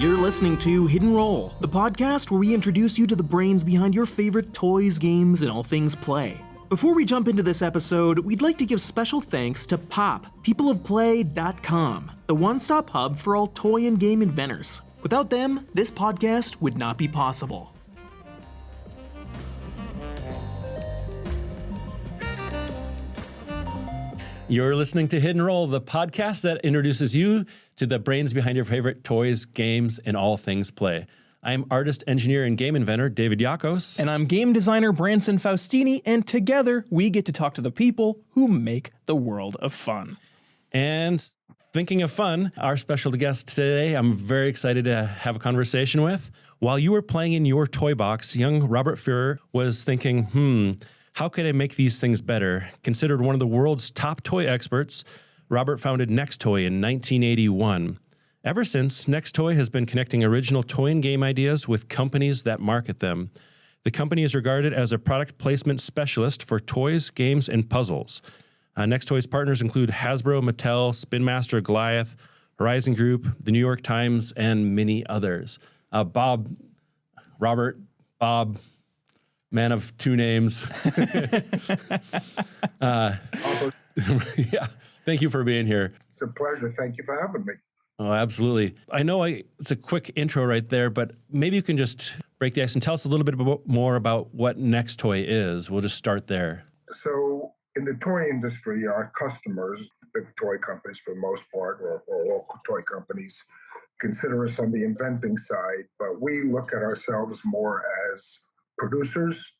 You're listening to Hidden Roll, the podcast where we introduce you to the brains behind your favorite toys, games, and all things play. Before we jump into this episode, we'd like to give special thanks to Pop, peopleofplay.com, the one-stop hub for all toy and game inventors. Without them, this podcast would not be possible. You're listening to Hidden Roll, the podcast that introduces you to the brains behind your favorite toys, games, and all things play. I'm artist, engineer, and game inventor David Yakos. And I'm game designer Branson Faustini, and together we get to talk to the people who make the world of fun. And thinking of fun, our special guest today, I'm very excited to have a conversation with. While you were playing in your toy box, young Robert Fuhrer was thinking, how could I make these things better? Considered one of the world's top toy experts, Robert founded Nextoy in 1981. Ever since, Nextoy has been connecting original toy and game ideas with companies that market them. The company is regarded as a product placement specialist for toys, games, and puzzles. Nextoy's partners include Hasbro, Mattel, Spin Master, Goliath, Horizon Group, the New York Times, and many others. Bob, man of two names. Yeah, thank you for being here. It's a pleasure. Thank you for having me. Oh, absolutely. I know it's a quick intro right there, but maybe you can just break the ice and tell us a little bit more about what Nextoy is. We'll just start there. So in the toy industry, our customers, big toy companies for the most part, or local toy companies, consider us on the inventing side, but we look at ourselves more as producers.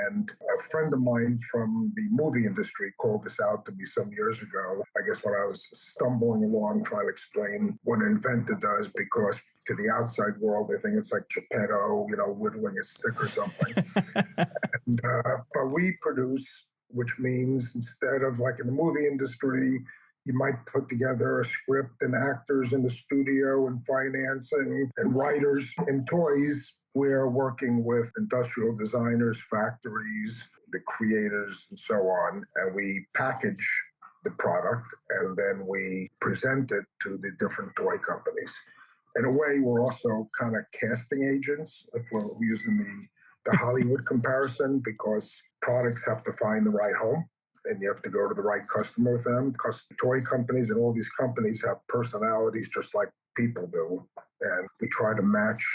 And a friend of mine from the movie industry called this out to me some years ago, I guess when I was stumbling along trying to explain what an inventor does, because to the outside world, they think it's like Geppetto, whittling a stick or something. But we produce, which means instead of like in the movie industry, you might put together a script and actors in the studio and financing and writers. In toys, we're working with industrial designers, factories, the creators, and so on, and we package the product, and then we present it to the different toy companies. In a way, we're also kind of casting agents, if we're using the Hollywood comparison, because products have to find the right home, and you have to go to the right customer with them, because toy companies and all these companies have personalities just like people do, and we try to match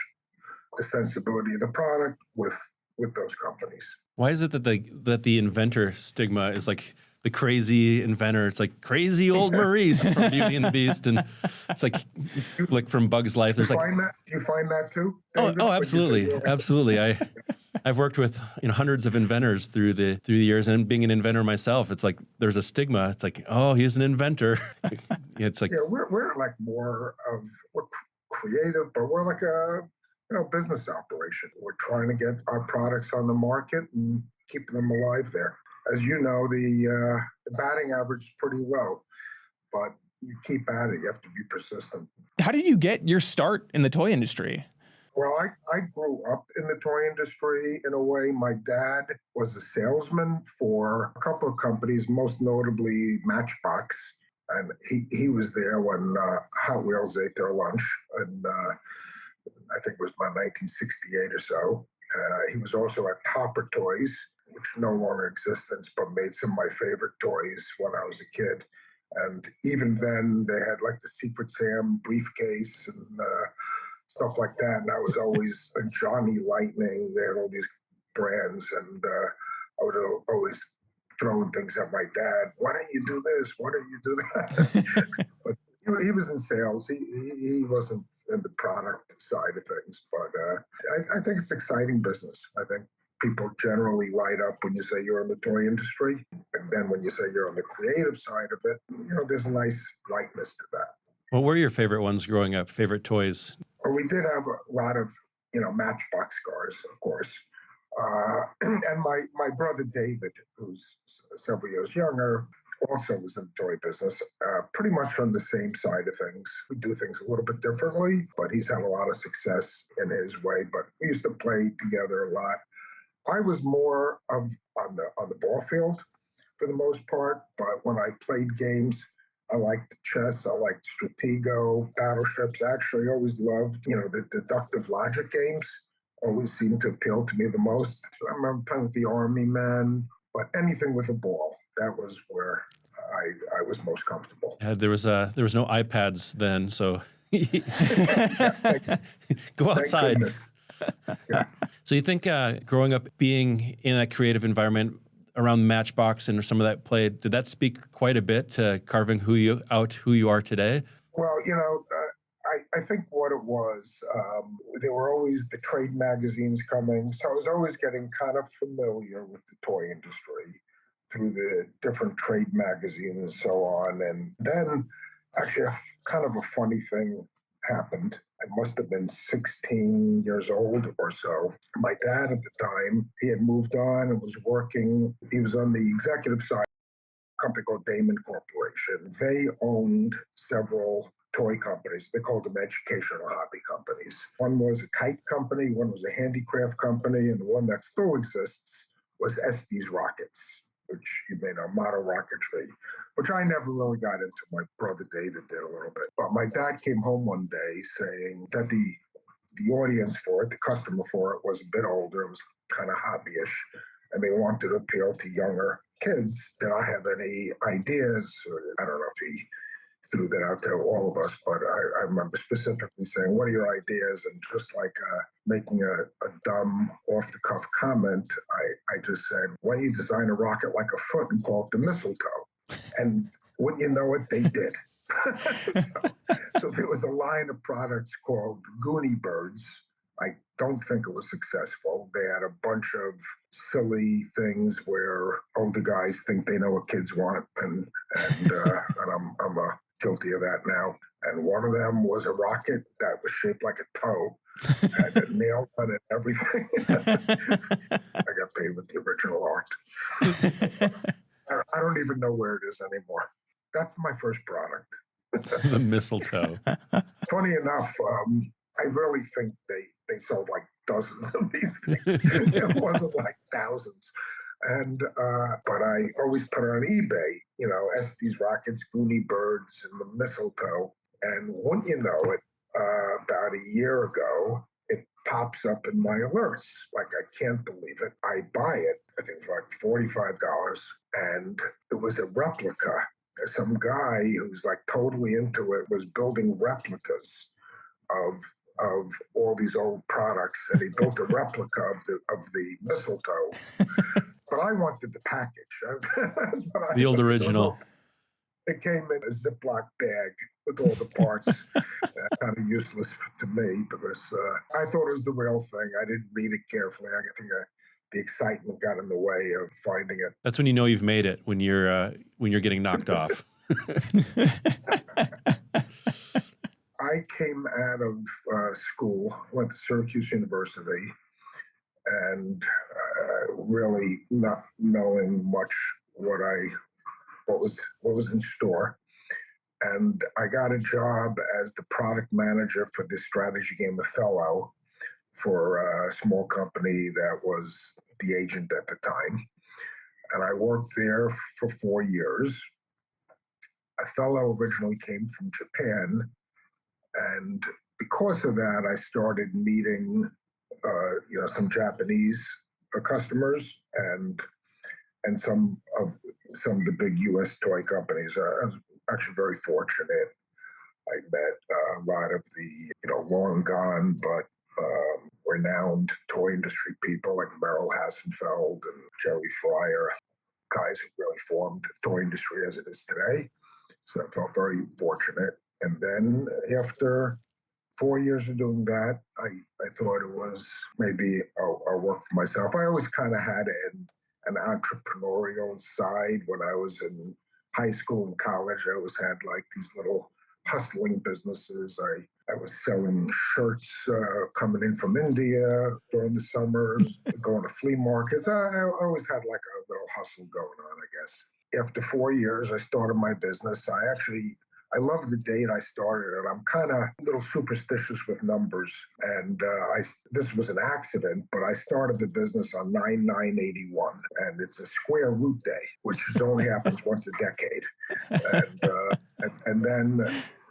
the sensibility of the product with those companies. Why is it that the inventor stigma is like the crazy inventor? It's like crazy old Maurice from Beauty and the Beast, and it's like from Bug's Life. Do you find that too, David? Oh, absolutely, absolutely. I've worked with hundreds of inventors through the years, and being an inventor myself, it's like there's a stigma. It's like, oh, he's an inventor. It's like we're like we're creative, but we're like a business operation. We're trying to get our products on the market and keep them alive there. As you know, the batting average is pretty low, but you keep at it. You have to be persistent. How did you get your start in the toy industry? Well, I grew up in the toy industry in a way. My dad was a salesman for a couple of companies, most notably Matchbox. And he was there when Hot Wheels ate their lunch. And I think it was about 1968 or so. He was also at Topper Toys, which no longer exists, but made some of my favorite toys when I was a kid. And even then, they had like the Secret Sam briefcase and stuff like that. And I was always a Johnny Lightning. They had all these brands, and I would always throw things at my dad. Why don't you do this? Why don't you do that? But he was in sales. He wasn't in the product side of things. But I think it's exciting business. I think people generally light up when you say you're in the toy industry. And then when you say you're on the creative side of it, there's a nice lightness to that. What were your favorite ones growing up, favorite toys? Well, we did have a lot of, Matchbox cars, of course. And my brother David, who's several years younger, also was in the toy business, pretty much from the same side of things. We do things a little bit differently, but he's had a lot of success in his way. But we used to play together a lot. I was more of on the ball field for the most part, but when I played games, I liked chess. I liked Stratego, battleships. I actually always loved, the deductive logic games. Always seemed to appeal to me the most. I remember playing with the Army men, but anything with a ball, that was where I was most comfortable. Yeah, there was no iPads then, so go outside. Yeah. So you think growing up being in a creative environment around Matchbox and some of that play, did that speak quite a bit to carving who you are today? Well, I think what it was, there were always the trade magazines coming. So I was always getting kind of familiar with the toy industry through the different trade magazines and so on. And then actually kind of a funny thing happened. I must have been 16 years old or so. My dad at the time, he had moved on and was working. He was on the executive side of a company called Damon Corporation. They owned several toy companies. They called them educational hobby companies. One was a kite company, one was a handicraft company, and the one that still exists was Estes Rockets, which you may know, model rocketry, which I never really got into. My brother David did a little bit. But my dad came home one day saying that the audience for it, the customer for it, was a bit older. It was kind of hobbyish, and they wanted to appeal to younger kids. Did I have any ideas? I don't know if he threw that out to all of us, but I remember specifically saying, what are your ideas? And just like making a dumb off-the-cuff comment, I just said, why don't you design a rocket like a foot and call it the mistletoe? And wouldn't you know it, they did. so there was a line of products called the Goonie Birds. I don't think it was successful. They had a bunch of silly things where older guys think they know what kids want, and I'm guilty of that now. And one of them was a rocket that was shaped like a toe, had a nail on it, everything. I got paid with the original art. I don't even know where it is anymore. That's my first product. The mistletoe. Funny enough, I really think they sold like dozens of these things. It wasn't like thousands. And but I always put it on eBay, Estes Rockets, Goonie Birds, and the mistletoe. And wouldn't you know it, about a year ago, it pops up in my alerts. Like, I can't believe it. I buy it, I think for like $45, and it was a replica. Some guy who's like totally into it was building replicas of all these old products, and he built a replica of the mistletoe. But I wanted the package. That's what the old original. It came in a Ziploc bag with all the parts. Kind of useless to me because I thought it was the real thing. I didn't read it carefully. I think the excitement got in the way of finding it. That's when you know you've made it, when you're getting knocked off. I came out of school, went to Syracuse University, and really not knowing much what was in store. And I got a job as the product manager for this strategy game Othello for a small company that was the agent at the time. And I worked there for 4 years. Othello originally came from Japan. And because of that, I started meeting, some Japanese customers and some of the big U.S. toy companies. I was actually very fortunate. I met a lot of the, long gone but renowned toy industry people like Merrill Hassenfeld and Jerry Fryer, guys who really formed the toy industry as it is today. So I felt very fortunate. And then after 4 years of doing that, I thought it was maybe I'll work for myself. I always kind of had an entrepreneurial side when I was in high school and college. I always had like these little hustling businesses. I was selling shirts coming in from India during the summers, going to flea markets. I always had like a little hustle going on, I guess. After 4 years, I started my business. I love the date I started it. I'm kind of a little superstitious with numbers. And this was an accident, but I started the business on 9/9/81. And it's a square root day, which only happens once a decade. And And then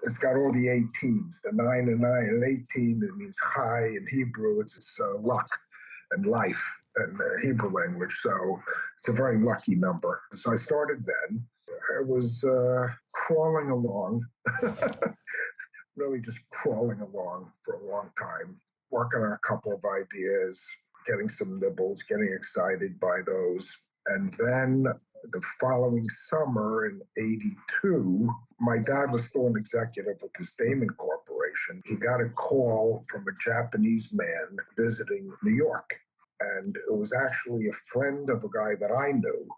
it's got all the 18s, the 9 and 9 and 18. It means high in Hebrew. It's luck and life and Hebrew language. So it's a very lucky number. So I started then. I was crawling along, really just crawling along for a long time, working on a couple of ideas, getting some nibbles, getting excited by those. And then the following summer in 82, my dad was still an executive with the Daimon Corporation. He got a call from a Japanese man visiting New York. And it was actually a friend of a guy that I knew,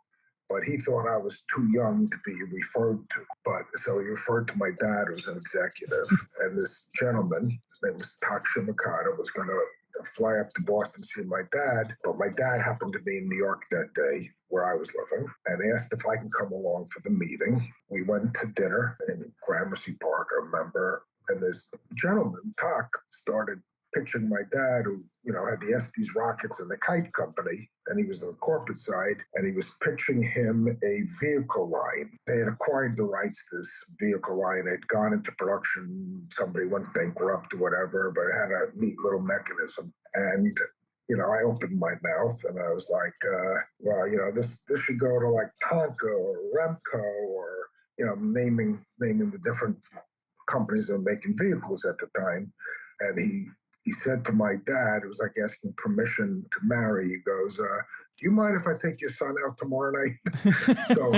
but he thought I was too young to be referred to. But so he referred to my dad, who was an executive. And this gentleman, his name was Tak Shimakata, was going to fly up to Boston to see my dad. But my dad happened to be in New York that day where I was living and asked if I can come along for the meeting. We went to dinner in Gramercy Park, I remember. And this gentleman, Tak, started pitching my dad, who, had the Estes Rockets and the Kite Company, and he was on the corporate side, and he was pitching him a vehicle line. They had acquired the rights to this vehicle line. It had gone into production. Somebody went bankrupt or whatever, but it had a neat little mechanism. And I opened my mouth and I was like, this should go to like Tonka or Remco or, naming the different companies that were making vehicles at the time. And he said to my dad, it was like asking permission to marry. He goes, do you mind if I take your son out tomorrow night? so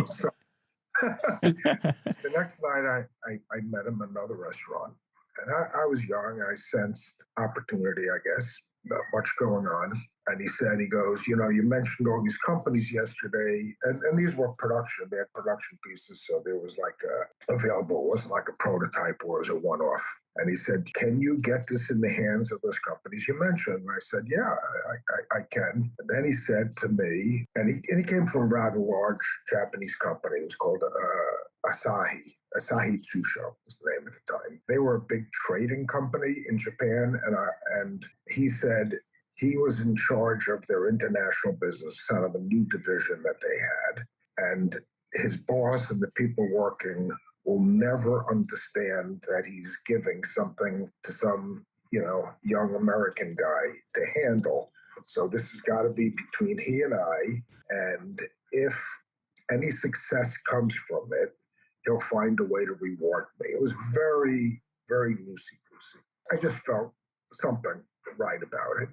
the next night I met him in another restaurant. And I was young and I sensed opportunity, I guess, not much going on. And he goes, you mentioned all these companies yesterday, and these were production. They had production pieces, so there was like available. It wasn't like a prototype or it was a one-off. And he said, can you get this in the hands of those companies you mentioned? And I said, yeah, I can. And then he said to me, and he came from a rather large Japanese company. It was called Asahi Tsusho was the name at the time. They were a big trading company in Japan, and he said he was in charge of their international business, kind of a new division that they had. And his boss and the people working will never understand that he's giving something to some, young American guy to handle. So this has got to be between he and I. And if any success comes from it, he'll find a way to reward me. It was very, very loosey-goosey. I just felt something right about it.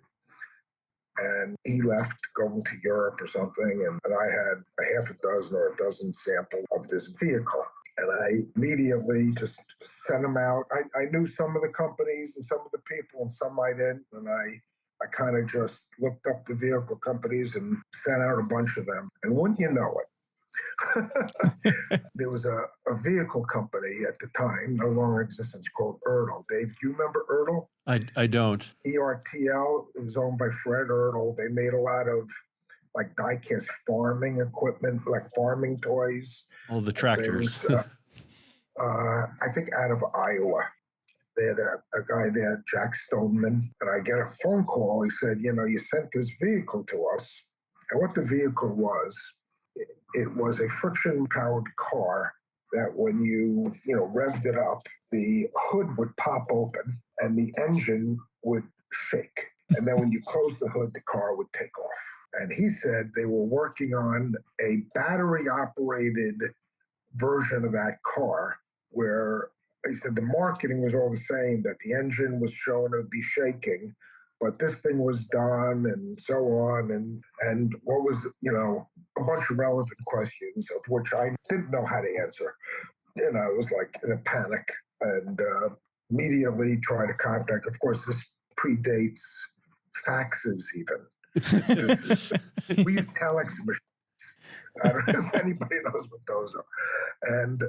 And he left going to Europe or something, and I had a half a dozen or a dozen sample of this vehicle. And I immediately just sent them out. I knew some of the companies and some of the people, and some I didn't. And I kind of just looked up the vehicle companies and sent out a bunch of them. And wouldn't you know it, there was a vehicle company at the time, no longer in existence, called Ertl. Dave, do you remember Ertl? I don't. ERTL. It was owned by Fred Ertl. They made a lot of like die-cast farming equipment, like farming toys. All the tractors. I think out of Iowa. They had a guy there, Jack Stoneman, and I get a phone call. He said, you sent this vehicle to us. And what the vehicle was, it was a friction-powered car that when you, revved it up, the hood would pop open and the engine would shake. And then when you close the hood, the car would take off. And he said they were working on a battery-operated version of that car where he said the marketing was all the same, that the engine was shown to be shaking, but this thing was done and so on. And what was, a bunch of relevant questions of which I didn't know how to answer. I was like in a panic and immediately tried to contact. Of course, this predates faxes even. We use telex machines. I don't know if anybody knows what those are. And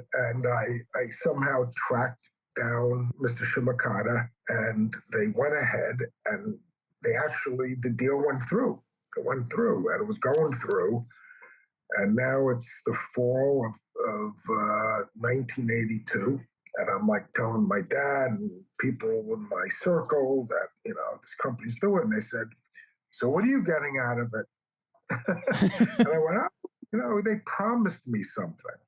I somehow tracked down Mr. Shimakata, and they went ahead and the deal went through. It went through, and it was going through. And now it's the fall of 1982. And I'm like telling my dad and people in my circle that, this company's doing. They said, so what are you getting out of it? And I went, they promised me something.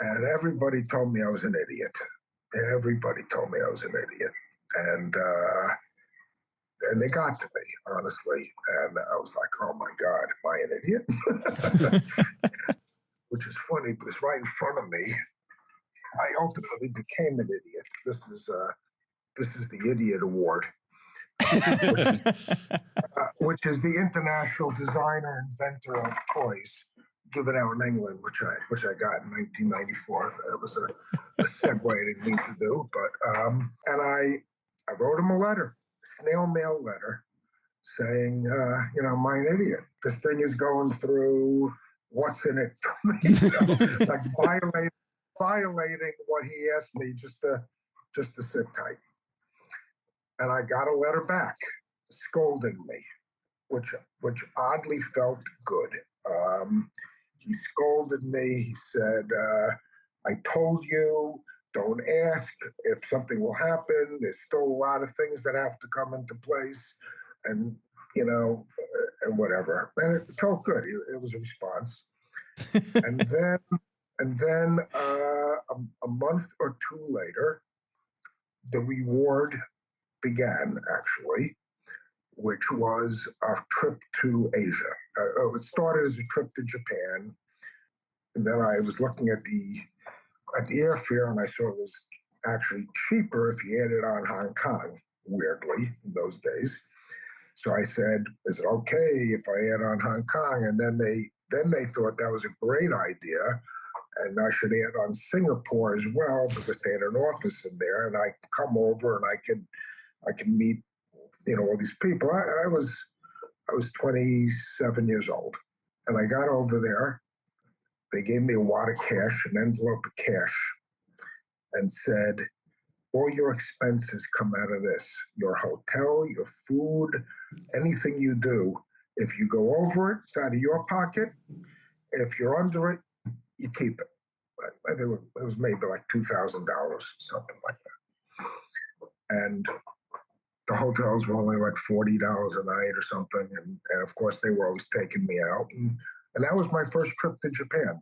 And everybody told me I was an idiot. Everybody told me I was an idiot. And they got to me, honestly. And I was like, oh my God, am I an idiot? Which is funny because right in front of me, I ultimately became an idiot. This is the Idiot Award, which is the International Designer Inventor of Toys, given out in England, which I got in 1994. That was a segue I didn't mean to do, but and I wrote him a letter, snail mail letter, saying, am I an idiot? This thing is going through what's in it for me, like violating what he asked me just to sit tight. And I got a letter back scolding me, which oddly felt good. He scolded me. He said, I told you, don't ask if something will happen. There's still a lot of things that have to come into place, and and whatever. And it felt good. It was a response. And then a month or two later, the reward began, actually, which was a trip to Asia. It started as a trip to Japan, and then I was looking at the airfare, and I saw it was actually cheaper if you added on Hong Kong, weirdly, in those days. So I said, is it okay if I add on Hong Kong? And then they thought that was a great idea, and I should add on Singapore as well because they had an office in there, and I come over and I can meet all these people. I was 27 years old, and I got over there. They gave me a wad of cash, an envelope of cash, and said, all your expenses come out of this. Your hotel, your food, anything you do. If you go over it, it's out of your pocket. If you're under it, you keep it. I think it was maybe like $2,000, something like that. And the hotels were only like $40 a night or something. And of course, they were always taking me out. And that was my first trip to Japan.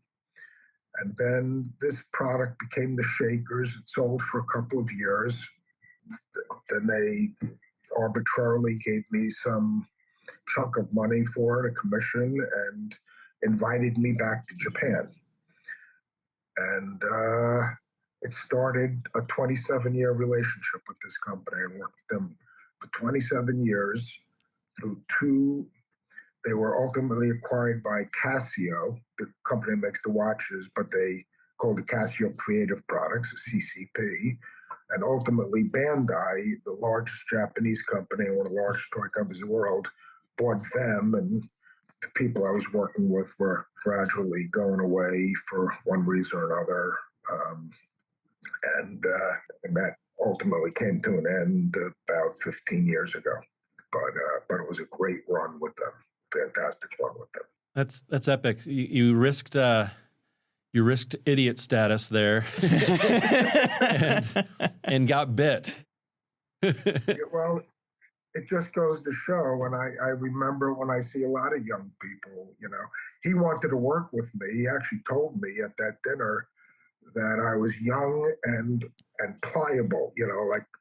And then this product became the Shakers. It sold for a couple of years. Then they arbitrarily gave me some chunk of money for it, a commission, and invited me back to Japan. And it started a 27-year relationship with this company. I worked with them for 27 years through they were ultimately acquired by Casio, the company that makes the watches, but they called it Casio Creative Products, CCP. And ultimately Bandai, the largest Japanese company and one of the largest toy companies in the world, bought them, and the people I was working with were gradually going away for one reason or another. And that ultimately came to an end about 15 years ago. But it was a great run with them. Fantastic run with them. That's epic. You risked idiot status there and got bit. Yeah, well, it just goes to show, and I remember when I see a lot of young people, he wanted to work with me. He actually told me at that dinner that I was young and pliable,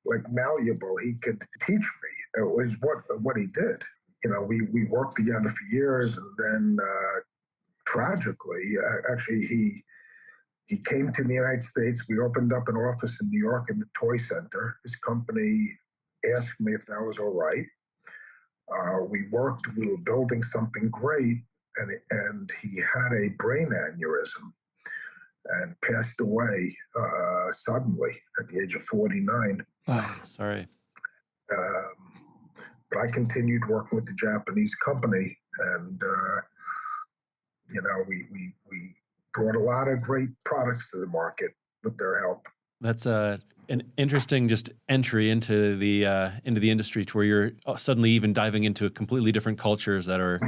like malleable. He could teach me. It was what he did. We worked together for years, and then tragically, actually, he came to the United States. We opened up an office in New York in the Toy Center. His company asked me if that was all right. We were building something great, and he had a brain aneurysm and passed away suddenly at the age of 49. Wow, sorry. But I continued working with the Japanese company, and we brought a lot of great products to the market with their help. That's an interesting just entry into the industry, to where you're suddenly even diving into completely different cultures that are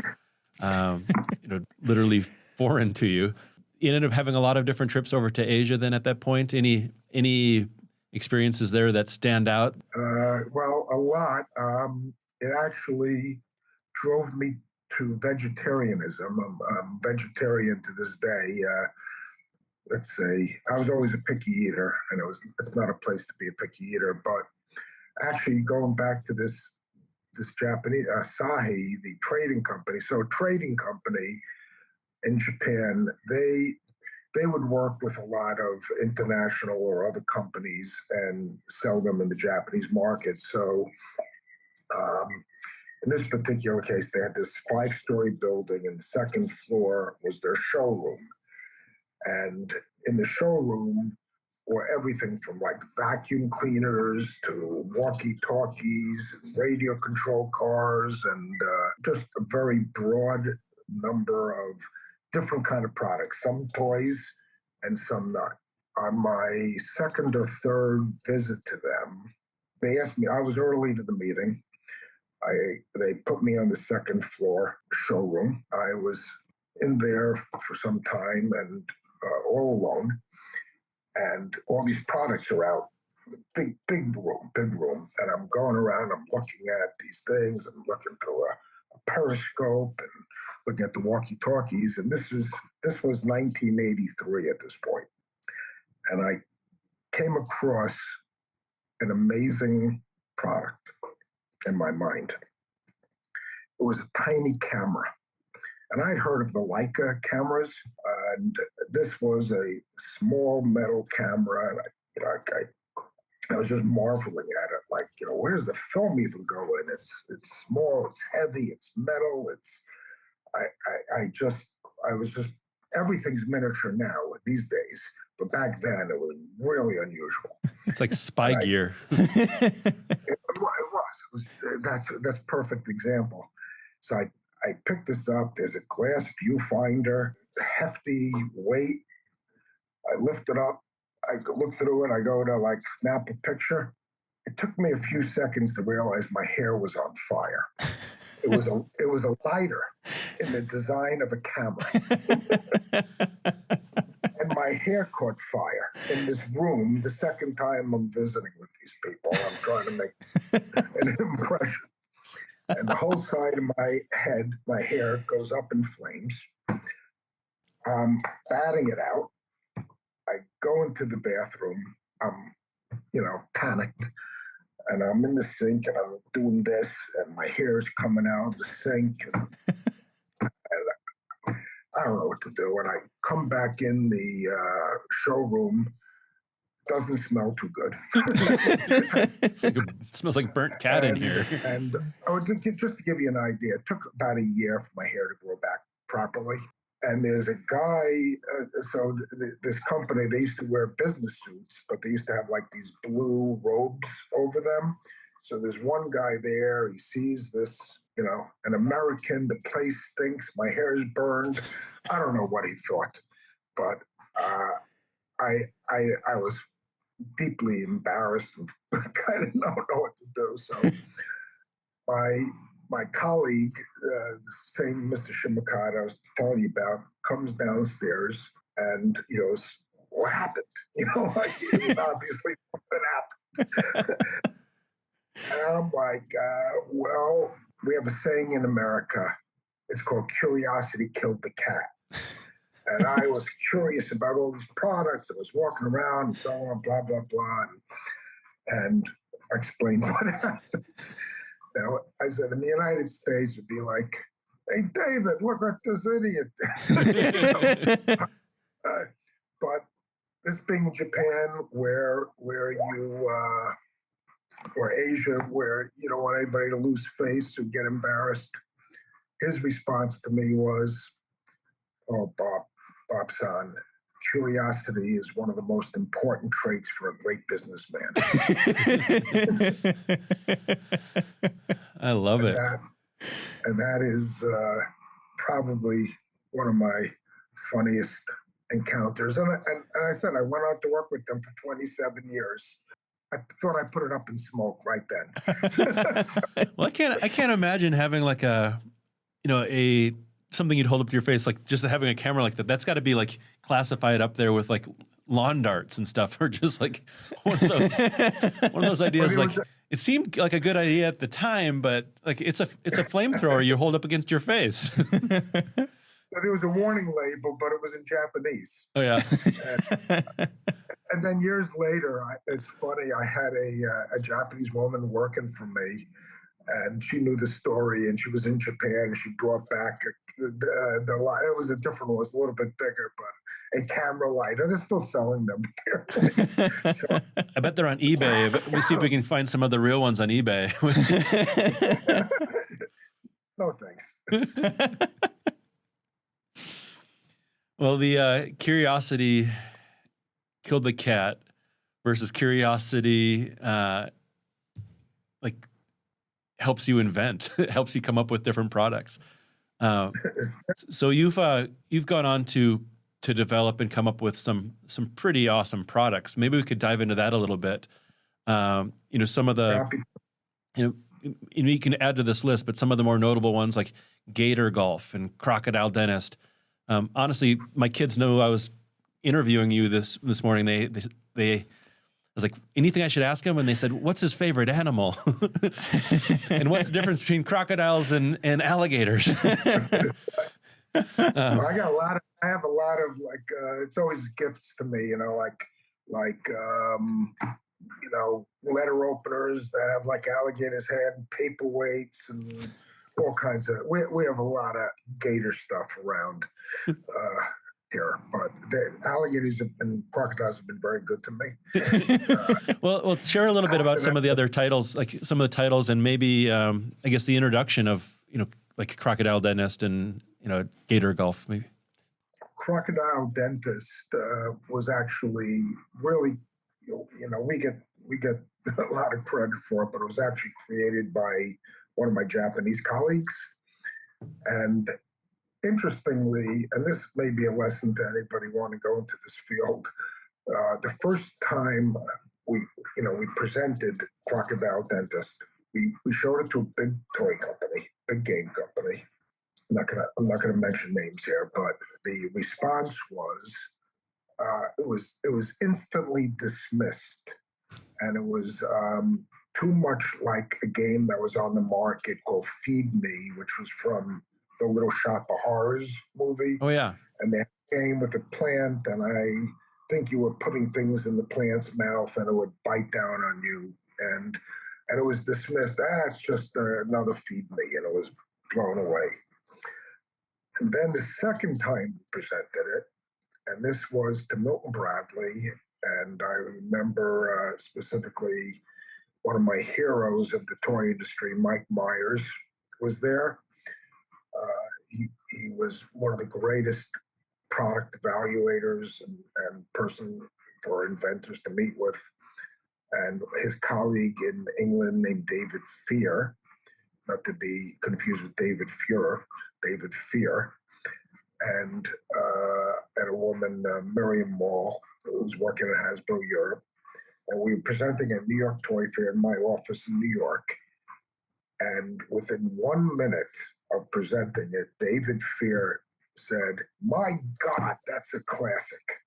literally foreign to you. You ended up having a lot of different trips over to Asia then at that point. Any experiences there that stand out? Well, a lot. It actually drove me to vegetarianism. I'm vegetarian to this day. let's say, I was always a picky eater, and it's not a place to be a picky eater. But actually, going back to this Japanese Asahi, the trading company. So, a trading company in Japan, they would work with a lot of international or other companies and sell them in the Japanese market. So, in this particular case, they had this 5-story building, and the second floor was their showroom. And in the showroom were everything from like vacuum cleaners to walkie-talkies, radio control cars, and just a very broad number of different kind of products, some toys and some not. On my second or third visit to them, they asked me, I was early to the meeting. They put me on the second floor showroom. I was in there for some time and all alone, and all these products are out. Big room. And I'm going around, I'm looking at these things, I'm looking through a periscope and looking at the walkie-talkies. And this was 1983 at this point. And I came across an amazing product in my mind. It was a tiny camera. And I'd heard of the Leica cameras, and this was a small metal camera. And I was just marveling at it, like, where does the film even go in? It's small, it's heavy, it's metal. I was just everything's miniature now these days, but back then it was really unusual. It's like spy gear. It was. That's a perfect example. So I picked this up. There's a glass viewfinder, hefty weight. I lift it up. I look through it. I go to like snap a picture. It took me a few seconds to realize my hair was on fire. It was a lighter in the design of a camera. And my hair caught fire in this room the second time I'm visiting with these people. I'm trying to make an impression. And the whole side of my head, my hair goes up in flames. I'm batting it out. I go into the bathroom. I'm, panicked. And I'm in the sink and I'm doing this, and my hair is coming out of the sink. And I don't know what to do. And I come back in the showroom. Doesn't smell too good. It smells like burnt cat in here. And just to give you an idea, it took about a year for my hair to grow back properly. And there's a guy, this company, they used to wear business suits, but they used to have like these blue robes over them. So there's one guy there, he sees this, an American, the place stinks, my hair is burned. I don't know what he thought, but I was deeply embarrassed and kind of don't know what to do. So my colleague, the same Mr. Shimokata I was telling you about, comes downstairs and he goes, "What happened?" It was obviously something happened. And I'm like, well, we have a saying in America. It's called "Curiosity Killed the Cat." And I was curious about all these products. I was walking around and so on, blah, blah, blah. And I explained what happened. Now, I said, in the United States, it'd be like, "Hey, David, look at this idiot." But this being in Japan, where or Asia, where you don't want anybody to lose face or get embarrassed, his response to me was, "Oh, Bob-san, curiosity is one of the most important traits for a great businessman." I love it. That is probably one of my funniest encounters. And I said, I went out to work with them for 27 years. I thought I put it up in smoke right then. Well, I can't imagine having like something you'd hold up to your face, like just having a camera like that. That's got to be like classified up there with like lawn darts and stuff, or just like one of those ideas. Like it seemed like a good idea at the time, but like it's a flamethrower you hold up against your face. there was a warning label, but it was in Japanese. Oh yeah. And then years later, it's funny. I had a Japanese woman working for me, and she knew the story, and she was in Japan, and she brought back the light. It was a different one. It was a little bit bigger, but a camera light. And they're still selling them. So, I bet they're on eBay. But we see if we can find some of the real ones on eBay. no thanks. Well, the curiosity killed the cat versus curiosity, like helps you invent, helps you come up with different products. So you've gone on to develop and come up with some pretty awesome products. Maybe we could dive into that a little bit. Some of the, you can add to this list, but some of the more notable ones like Gator Golf and Crocodile Dentist. Honestly, my kids know I was interviewing you this morning. They I was like, anything I should ask him? And they said, what's his favorite animal? And what's the difference between crocodiles and alligators? I have a lot of it's always gifts to me, letter openers that have like alligator's head and paperweights and all kinds of, we have a lot of gator stuff around here, but the alligators and crocodiles have been very good to me. Well, share a little bit about some of the other titles, like some of the titles, and maybe I guess the introduction of like Crocodile Dentist and Gator Golf, maybe. Crocodile Dentist was actually really, we get a lot of credit for it, but it was actually created by one of my Japanese colleagues, and interestingly, and this may be a lesson to anybody want to go into this field, the first time we presented Crocodile Dentist, we showed it to a big toy company, big game company. I'm not gonna mention names here, but the response was it was instantly dismissed, and it was too much like a game that was on the market called Feed Me, which was from the Little Shop of Horrors movie. Oh yeah. And they came with a plant, and I think you were putting things in the plant's mouth, and it would bite down on you, and it was dismissed. It's just another Feed Me, and it was blown away. And then the second time we presented it, and this was to Milton Bradley, and I remember specifically one of my heroes of the toy industry, Mike Myers, was there. He was one of the greatest product evaluators and person for inventors to meet with. And his colleague in England named David Fear, not to be confused with David Fuhrer, David Fear, and a woman, Miriam Mall, who was working at Hasbro Europe. And we were presenting at New York Toy Fair in my office in New York. And within 1 minute of presenting it, David Fear said, "My God, that's a classic."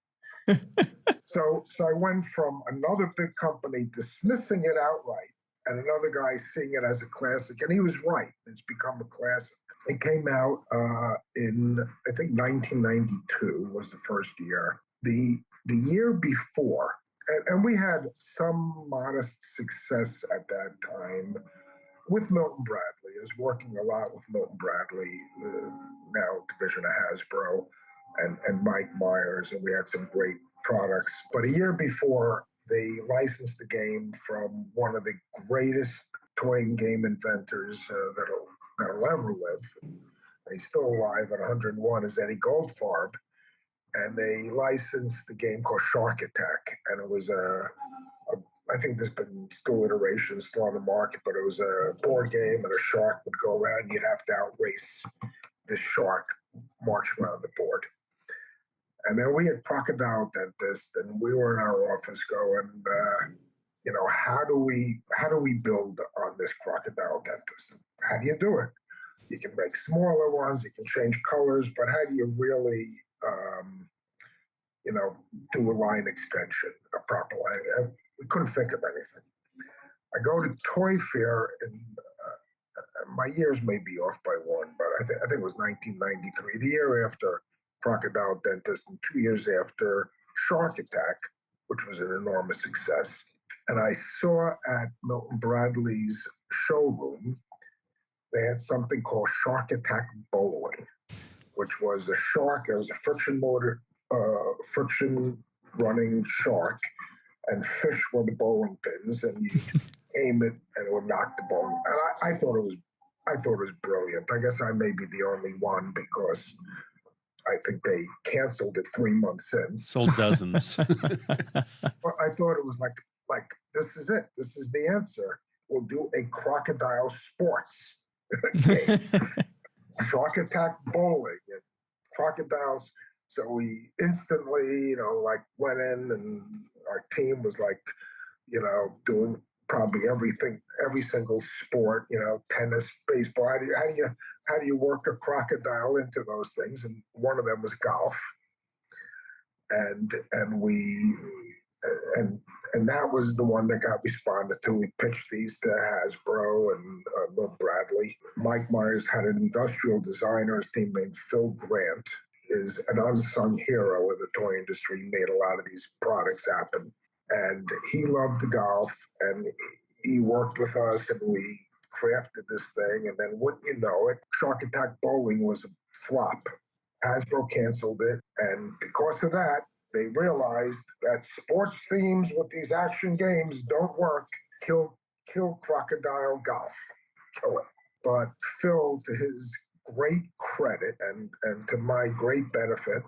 So I went from another big company dismissing it outright and another guy seeing it as a classic, and he was right. It's become a classic. It came out in, I think, 1992 was the first year. The year before, and we had some modest success at that time with Milton Bradley. I was working a lot with Milton Bradley, now division of Hasbro, and Mike Myers, and we had some great products. But a year before, they licensed the game from one of the greatest toy and game inventors that'll ever live. And he's still alive at 101, is Eddie Goldfarb. And they licensed the game called Shark Attack. And it was I think there's been still iterations still on the market, but it was a board game, and a shark would go around, and you'd have to outrace this shark marching around the board. And then we had Crocodile Dentist, and we were in our office going, how do we build on this Crocodile Dentist? How do you do it? You can make smaller ones, you can change colors, but how do you really, do a line extension, a proper line? We couldn't think of anything. I go to Toy Fair in my years may be off by one, but I think it was 1993, the year after Crocodile Dentist and 2 years after Shark Attack, which was an enormous success. And I saw at Milton Bradley's showroom, they had something called Shark Attack Bowling, which was a shark. There was a friction running shark, and fish were the bowling pins, and you'd aim it and it would knock the bowling. And I thought it was brilliant. I guess I may be the only one because I think they canceled it 3 months in. Sold dozens. But I thought it was like this is it. This is the answer. We'll do a Crocodile sports game. Shark Attack Bowling and crocodiles. So we instantly, went in, and our team was doing probably everything, every single sport, tennis, baseball. How do you work a crocodile into those things? And one of them was golf. And that was the one that got responded to. We pitched these to Hasbro and Bill Bradley. Mike Myers had an industrial designer, his team named Phil Grant, is an unsung hero in the toy industry. He made a lot of these products happen. And he loved the golf, and he worked with us, and we crafted this thing. And then wouldn't you know it, Shark Attack Bowling was a flop. Hasbro canceled it. And because of that, they realized that sports themes with these action games don't work. Kill Crocodile Golf. Kill it. But Phil, to his great credit and to my great benefit,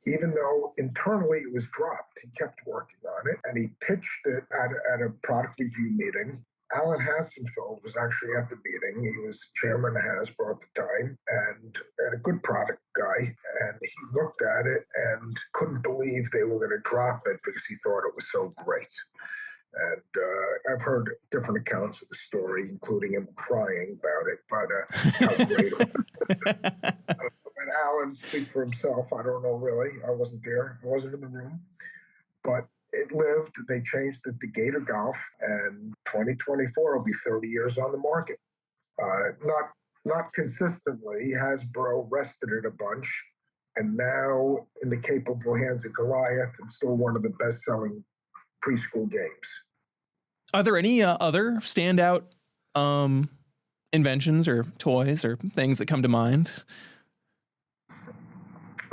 even though internally it was dropped, he kept working on it, and he pitched it at a product review meeting. Alan Hassenfeld was actually at the meeting. He was chairman of Hasbro at the time, and a good product guy. And he looked at it and couldn't believe they were going to drop it because he thought it was so great. And I've heard different accounts of the story, including him crying about it, but how great it was. And Alan speak for himself. I don't know, really. I wasn't there. I wasn't in the room. But it lived. They changed it to Gator Golf, and 2024 will be 30 years on the market. Not consistently. Hasbro rested it a bunch, and now in the capable hands of Goliath, it's still one of the best-selling preschool games. Are there any other standout inventions or toys or things that come to mind?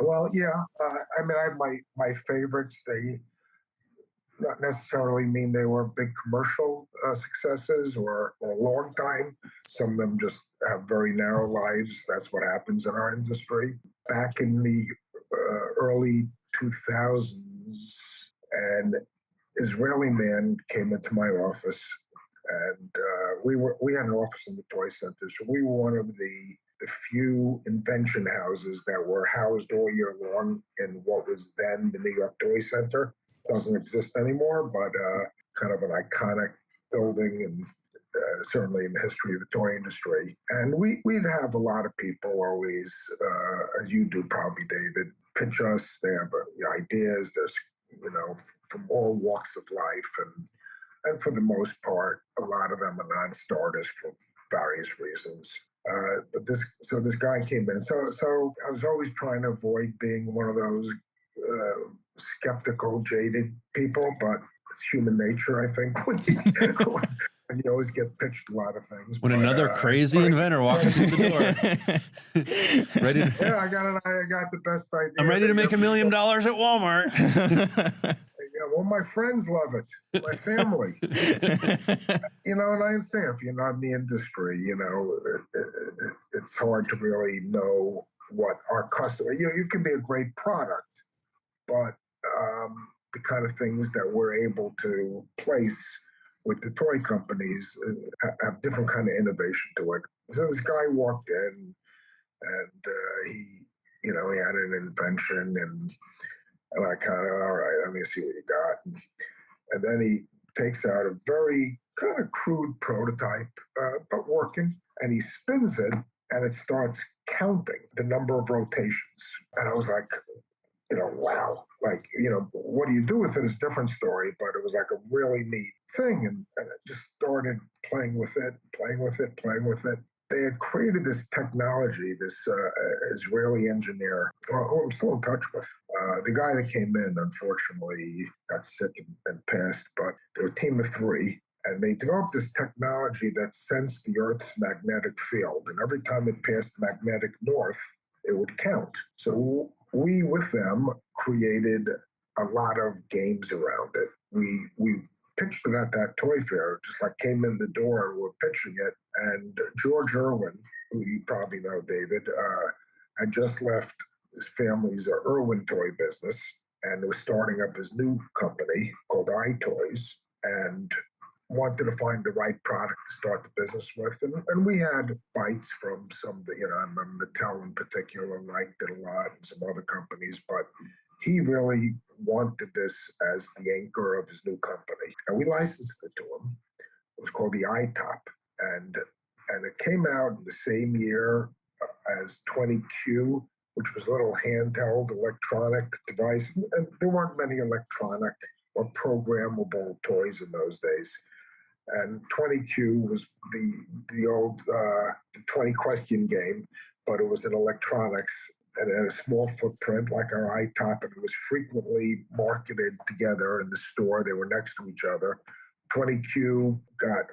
Well, yeah. I have my favorites. They not necessarily mean they were big commercial successes or long time. Some of them just have very narrow lives. That's what happens in our industry. Back in the early 2000s, an Israeli man came into my office, and we had an office in the toy center. So we were one of the few invention houses that were housed all year long in what was then the New York Toy Center. Doesn't exist anymore, but kind of an iconic building, and certainly in the history of the toy industry. And we'd have a lot of people always, as you do probably, David, pitch us. They have ideas. There's, from all walks of life, and for the most part, a lot of them are non-starters for various reasons. But this guy came in. So I was always trying to avoid being one of those skeptical, jaded people, but it's human nature, I think, when you always get pitched a lot of things. When another crazy inventor walks through the door. Ready to, yeah, I got the best idea. I'm ready to make $1 million at Walmart. Yeah, well, my friends love it. My family. And I understand if you're not in the industry, it's hard to really know what our customer, you can be a great product, but the kind of things that we're able to place with the toy companies have different kind of innovation to it. So this guy walked in, and he had an invention, and I kind of, all right, let me see what you got. And then he takes out a very kind of crude prototype, but working, and he spins it, and it starts counting the number of rotations. And I was like, wow, like, what do you do with it is a different story, but it was like a really neat thing. And I just started playing with it, playing with it, playing with it. They had created this technology, this Israeli engineer, who I'm still in touch with. The guy that came in, unfortunately, got sick and passed, but they were a team of three. And they developed this technology that sensed the Earth's magnetic field. And every time it passed magnetic north, it would count. So we, with them, created a lot of games around it. We pitched it at that toy fair, just like came in the door and were pitching it. And George Irwin, who you probably know, David, had just left his family's Irwin toy business and was starting up his new company called iToys, and wanted to find the right product to start the business with. And we had bites from some of the, I remember Mattel in particular liked it a lot, and some other companies, but he really wanted this as the anchor of his new company. And we licensed it to him. It was called the iTop. And it came out in the same year as 20Q, which was a little handheld electronic device. And there weren't many electronic or programmable toys in those days. And 20Q was the old the 20 question game, but it was in electronics and had a small footprint like our iTop, and it was frequently marketed together in the store. They were next to each other. 20Q got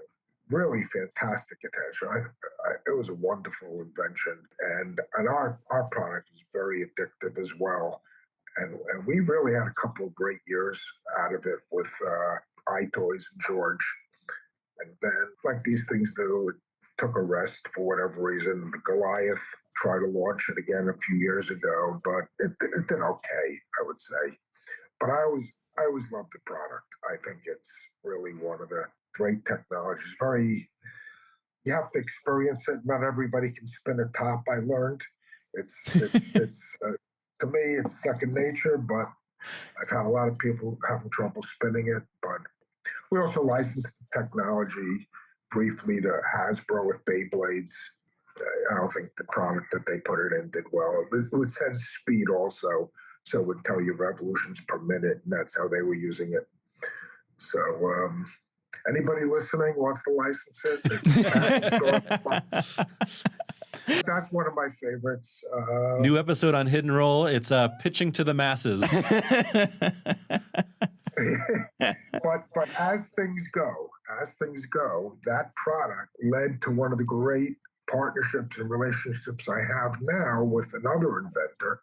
really fantastic attention. It was a wonderful invention, and our product was very addictive as well. And we really had a couple of great years out of it with iToys and George. And then, like these things do, it took a rest for whatever reason. The Goliath tried to launch it again a few years ago, but it did okay, I would say. But I always loved the product. I think it's really one of the great technologies. You have to experience it. Not everybody can spin a top. I learned it's to me it's second nature, but I've had a lot of people having trouble spinning it. But we also licensed the technology briefly to Hasbro with Beyblades. I don't think the product that they put it in did well. It would sense speed also, so it would tell you revolutions per minute, and that's how they were using it. So anybody listening wants to license it? That's one of my favorites. New episode on Hidden Roll. It's pitching to the masses. But as things go, that product led to one of the great partnerships and relationships I have now with another inventor,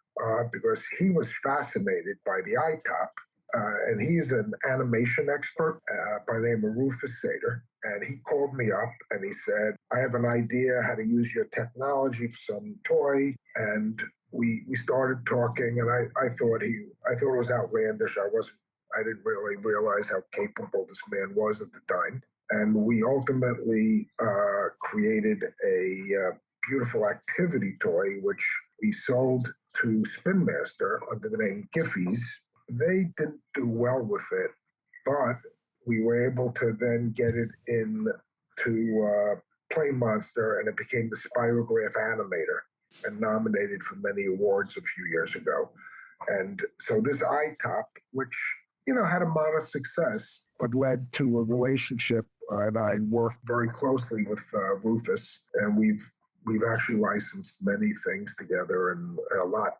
because he was fascinated by the iTop. And he's an animation expert by the name of Rufus Sater. And he called me up and he said, I have an idea how to use your technology for some toy. And we started talking, and I thought it was outlandish. I didn't really realize how capable this man was at the time. And we ultimately created a beautiful activity toy, which we sold to Spin Master under the name Giffies. They didn't do well with it, but we were able to then get it into Play Monster, and it became the Spirograph Animator and nominated for many awards a few years ago. And so this iTop, which had a modest success, but led to a relationship, and I worked very closely with Rufus, and we've actually licensed many things together, and a lot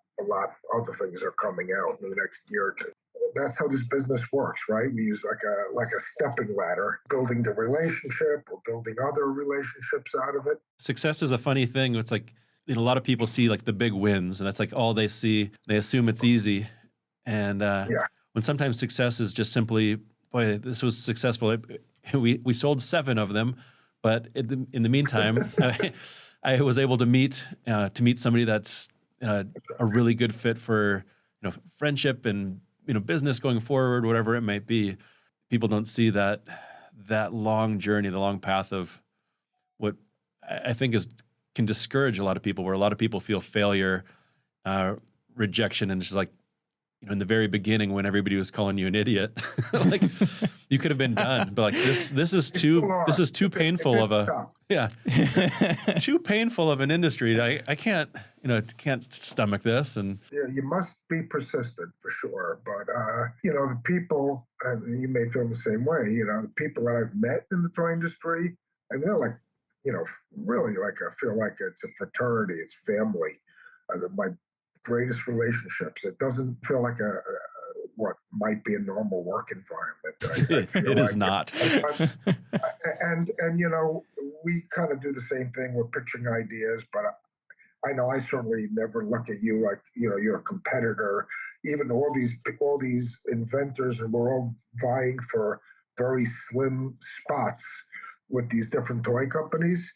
other things are coming out in the next year or two. That's how this business works, right? We use like a stepping ladder, building the relationship or building other relationships out of it. Success is a funny thing. It's like, a lot of people see like the big wins, and that's like all they see. They assume it's easy. And when sometimes success is just simply, boy, this was successful. We sold 7 of them, but in the meantime, I was able to meet somebody that's a really good fit for friendship and business going forward, whatever it might be. People don't see that long journey, the long path of what I think can discourage a lot of people, where a lot of people feel failure, rejection, and it's just like, in the very beginning when everybody was calling you an idiot, like you could have been done, but like this is too painful of a too painful of an industry. I can't can't stomach this. And yeah, you must be persistent for sure. But the people, and you may feel the same way. The people that I've met in the toy industry, and they're like, really like I feel like it's a fraternity, it's family. My greatest relationships. It doesn't feel like what might be a normal work environment. I feel it is not. And we kind of do the same thing. We're pitching ideas, but I know I certainly never look at you like you're a competitor. Even all these inventors, and we're all vying for very slim spots with these different toy companies.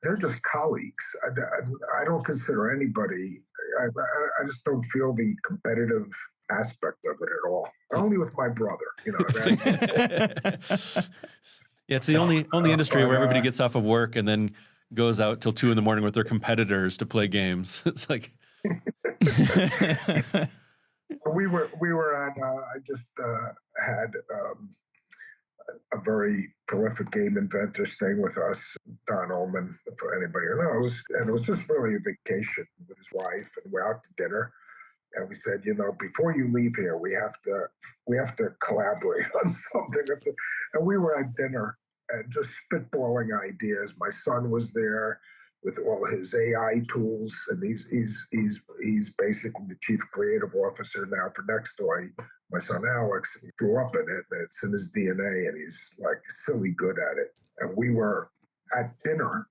They're just colleagues. I don't consider anybody. I just don't feel the competitive aspect of it at all. Only with my brother, That's, yeah, it's the only industry where everybody gets off of work and then goes out till 2 a.m. with their competitors to play games. It's like we were at. I just had a very prolific game inventor staying with us, Don Ullman, for anybody who knows. And it was just really a vacation with his wife, and we're out to dinner. And we said, before you leave here, we have to collaborate on something. And we were at dinner and just spitballing ideas. My son was there with all his AI tools, and he's basically the chief creative officer now for Nextoy. My son Alex, he grew up in it, and it's in his DNA, and he's like silly good at it. And we were at dinner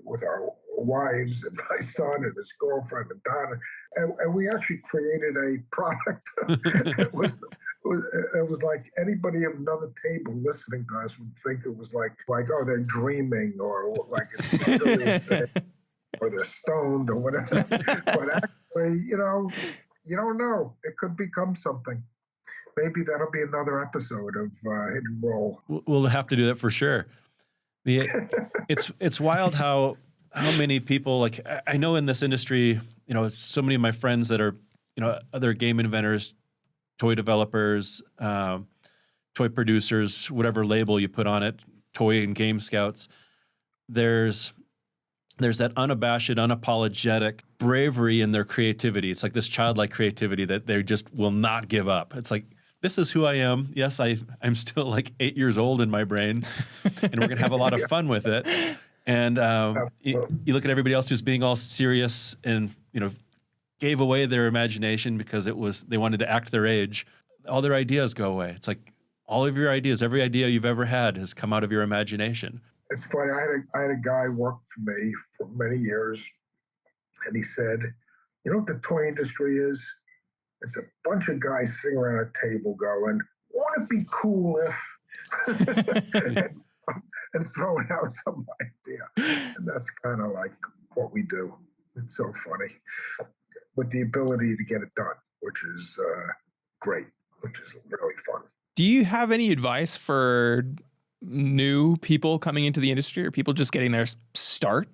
with our wives and my son and his girlfriend and Donna, and we actually created a product. It was like anybody at another table listening to us would think it was like oh, they're dreaming, or like it's the silliest thing, or they're stoned or whatever. But actually, you don't know. It could become something. Maybe that'll be another episode of Hidden Roll. We'll have to do that for sure. It's wild how many people, like I know in this industry, so many of my friends that are, other game inventors, toy developers, toy producers, whatever label you put on it, toy and game scouts. There's that unabashed, unapologetic bravery in their creativity. It's like this childlike creativity that they just will not give up. It's like, this is who I am. Yes, I'm still like 8 years old in my brain, and we're going to have a lot of fun with it. And you look at everybody else who's being all serious and, gave away their imagination because they wanted to act their age. All their ideas go away. It's like all of your ideas, every idea you've ever had has come out of your imagination. It's funny. I had a guy work for me for many years, and he said, "You know what the toy industry is? It's a bunch of guys sitting around a table going, won't it be cool if," and throwing out some idea. And that's kind of like what we do. It's so funny, with the ability to get it done, which is great, which is really fun. Do you have any advice for new people coming into the industry, or people just getting their start?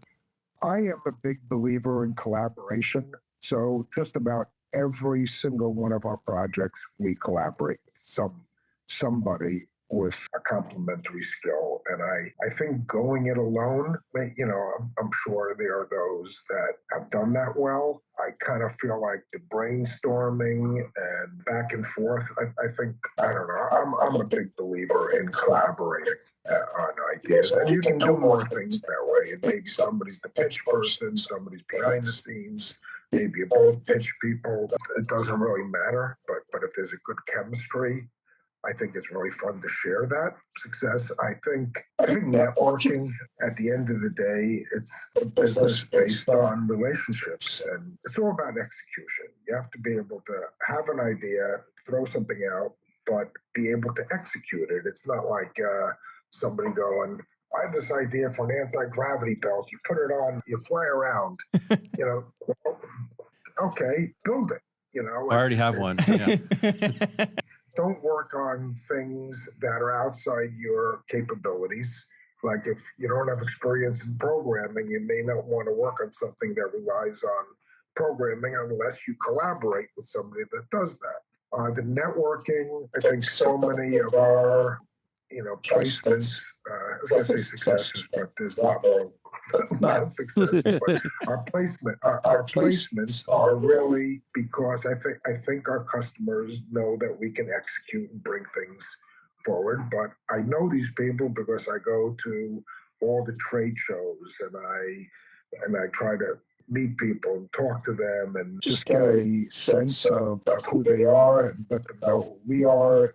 I am a big believer in collaboration. So just about every single one of our projects, we collaborate with somebody with a complementary skill. And I think going it alone, I'm sure there are those that have done that well. I kind of feel like the brainstorming and back and forth, I think, I don't know, I'm a big believer in collaborating on ideas. And you can do more things that way. And maybe somebody's the pitch person, somebody's behind the scenes, maybe you both pitch people. It doesn't really matter. But if there's a good chemistry, I think it's really fun to share that success. I think networking, at the end of the day, it's a business based on relationships, and it's all about execution. You have to be able to have an idea, throw something out, but be able to execute it. It's not like somebody going, I have this idea for an anti-gravity belt. You put it on, you fly around. Well, okay, build it. I already have one. Yeah. Don't work on things that are outside your capabilities. Like if you don't have experience in programming, you may not want to work on something that relies on programming unless you collaborate with somebody that does that. The networking, I think so many of our, placements, I was going to say successes, but there's a lot more not success, but our placements are really because I think our customers know that we can execute and bring things forward. But I know these people because I go to all the trade shows and I try to meet people and talk to them and just get a sense of who they are and let them know who we are,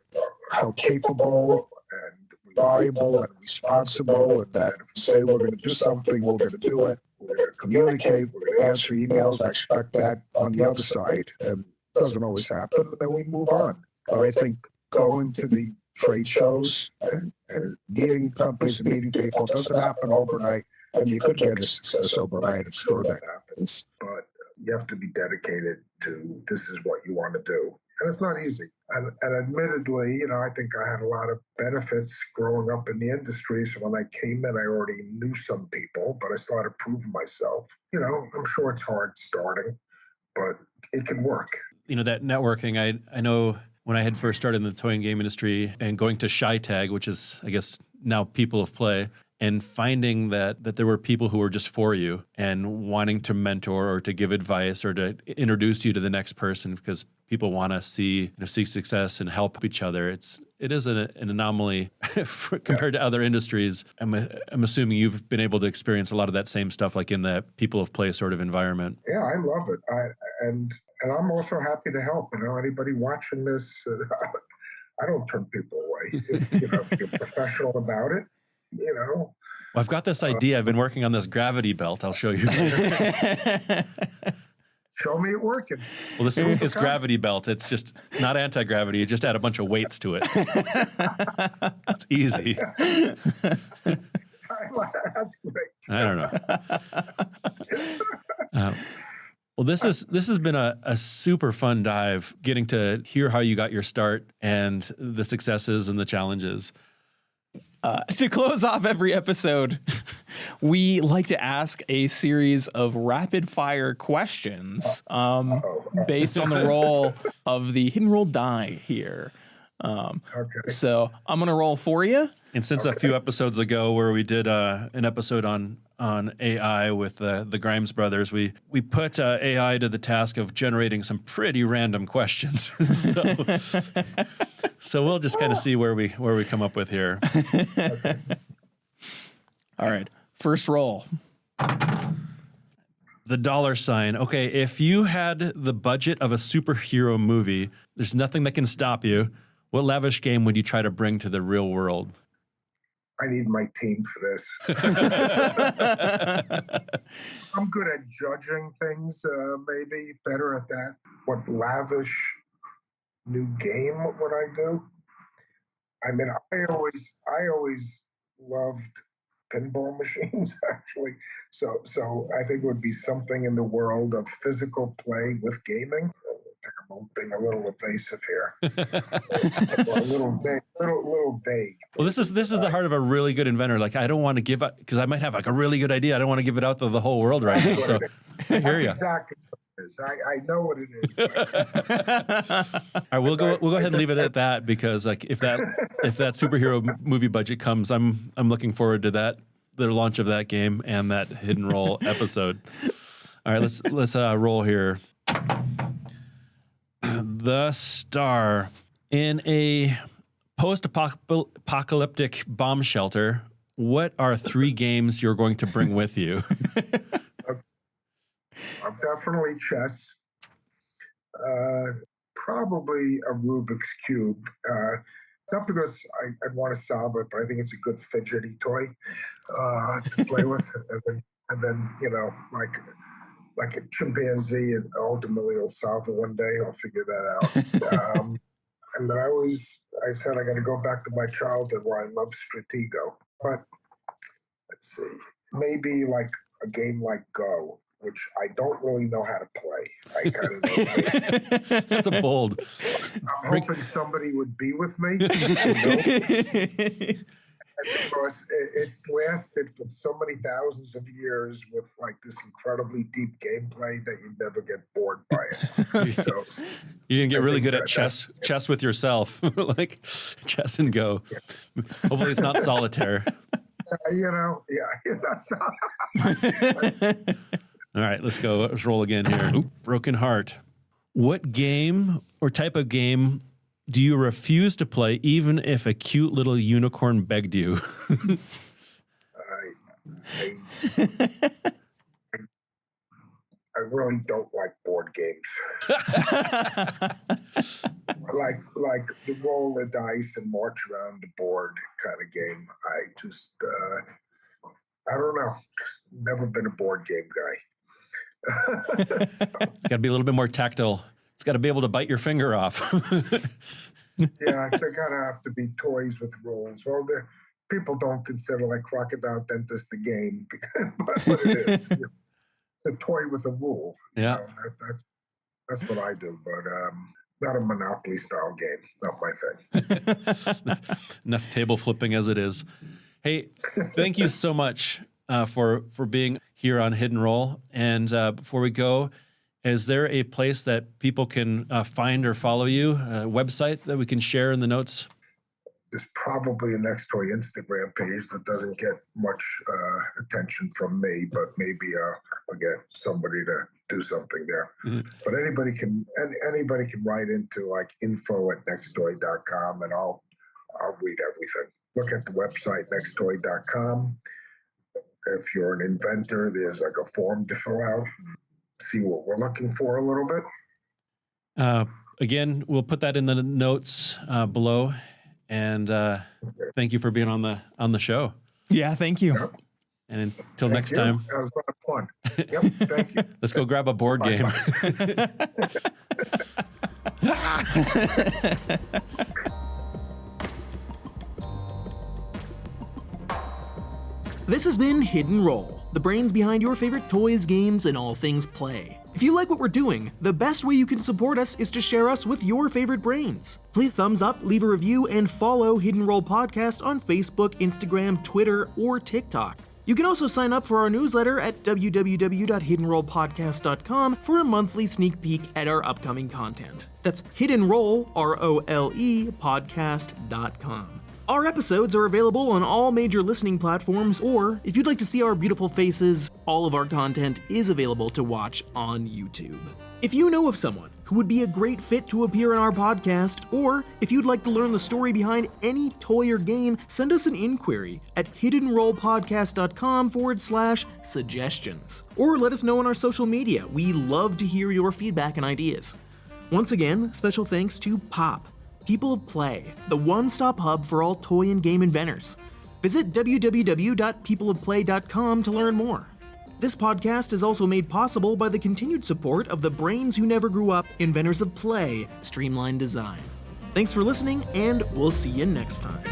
how capable and reliable and responsible, and that if we say we're going to do something, we're going to do it. We're going to communicate. We're going to answer emails. I expect that on the other side. And it doesn't always happen. And then we move on. But I think going to the trade shows and meeting companies and meeting people doesn't happen overnight. And you could get a success overnight. I'm sure that happens. But you have to be dedicated to this is what you want to do. And it's not easy. And admittedly, I think I had a lot of benefits growing up in the industry. So when I came in, I already knew some people, but I still had to prove myself. I'm sure it's hard starting, but it can work. That networking, I know when I had first started in the toy and game industry and going to ShyTag, which is, I guess, now People of Play, and finding that there were people who were just for you and wanting to mentor or to give advice or to introduce you to the next person because people want to see success and help each other. It is an anomaly compared to other industries. I'm assuming you've been able to experience a lot of that same stuff, like in the People of Play sort of environment. Yeah, I love it. And I'm also happy to help. Anybody watching this, I don't turn people away. If you're professional about it. Well, I've got this idea. I've been working on this gravity belt. I'll show you. Show me it working. Well, this is gravity belt. It's just not anti-gravity. You just add a bunch of weights to it. It's easy. That's great. I don't know. Well, this has been a super fun dive, getting to hear how you got your start and the successes and the challenges. To close off every episode, we like to ask a series of rapid fire questions based on the roll of the hidden roll die here. Okay. So I'm going to roll for you. And since a few episodes ago where we did an episode on AI with the Grimes brothers, we put AI to the task of generating some pretty random questions. So we'll just kind of see where we come up with here. Okay. All right. First roll. The $sign. Okay, if you had the budget of a superhero movie, there's nothing that can stop you. What lavish game would you try to bring to the real world? I need my team for this. I'm good at judging things, maybe better at that. What lavish new game would I do? I mean, I always loved pinball machines, actually. So I think it would be something in the world of physical play with gaming. I'm being a little evasive here, or a little vague. Well, this is the heart of a really good inventor. Like, I don't want to give up because I might have like a really good idea. I don't want to give it out to the whole world right now. So I hear you. Exactly what it is. I know what it is. All right, we'll go ahead and leave it at that because like if that superhero movie budget comes, I'm looking forward to that, the launch of that game and that hidden roll episode. All right, let's roll here. The star. In a post-apocalyptic bomb shelter, what are 3 games you're going to bring with you? Definitely chess. Probably a Rubik's Cube. Not because I'd want to solve it, but I think it's a good fidgety toy to play with. And then like a chimpanzee, and ultimately I'll solve it one day. I'll figure that out. And then I said I got to go back to my childhood where I loved Stratego. But let's see, maybe like a game like Go, which I don't really know how to play. I kind of know. That's a bold. I'm hoping somebody would be with me. Because it's lasted for so many thousands of years with like this incredibly deep gameplay that you never get bored by it. So You can get I really think good at chess with yourself, like chess and go. Hopefully it's not solitaire. That's All right, let's go. Let's roll again here. Oop, broken heart. What game or type of game do you refuse to play even if a cute little unicorn begged you? I really don't like board games. like the roll the dice and march around the board kind of game. I just I don't know. Just never been a board game guy. It's got to be a little bit more tactile. It's got to be able to bite your finger off. Yeah, they gotta have to be toys with rules. Well, people don't consider like Crocodile Dentist a game, but it is. It's a toy with a rule. Yeah, that's what I do. But not a Monopoly style game. Not my thing. Enough table flipping as it is. Hey, thank you so much for being here on Hidden Roll. And before we go, is there a place that people can find or follow you, a website that we can share in the notes? There's probably a Nextoy Instagram page that doesn't get much attention from me, but maybe I'll get somebody to do something there. Mm-hmm. But anybody can write into like info@nextoy.com and I'll read everything. Look at the website nextoy.com. If you're an inventor, there's like a form to fill out. See what we're looking for a little bit. Again, we'll put that in the notes below. And thank you for being on the show. Yeah, thank you. Yep. And until next time. That was a lot of fun. Yep, thank you. Let's go grab a board game. This has been Hidden Roll, the brains behind your favorite toys, games, and all things play. If you like what we're doing, the best way you can support us is to share us with your favorite brains. Please thumbs up, leave a review, and follow Hidden Roll Podcast on Facebook, Instagram, Twitter, or TikTok. You can also sign up for our newsletter at www.hiddenrollpodcast.com for a monthly sneak peek at our upcoming content. That's Hidden Roll, ROLE, podcast.com. Our episodes are available on all major listening platforms, or if you'd like to see our beautiful faces, all of our content is available to watch on YouTube. If you know of someone who would be a great fit to appear in our podcast, or if you'd like to learn the story behind any toy or game, send us an inquiry at hiddenrollpodcast.com/suggestions. Or let us know on our social media. We love to hear your feedback and ideas. Once again, special thanks to Pop, People of Play, the one-stop hub for all toy and game inventors. Visit www.peopleofplay.com to learn more. This podcast is also made possible by the continued support of the brains who never grew up, inventors of play, Streamline Design. Thanks for listening, and we'll see you next time.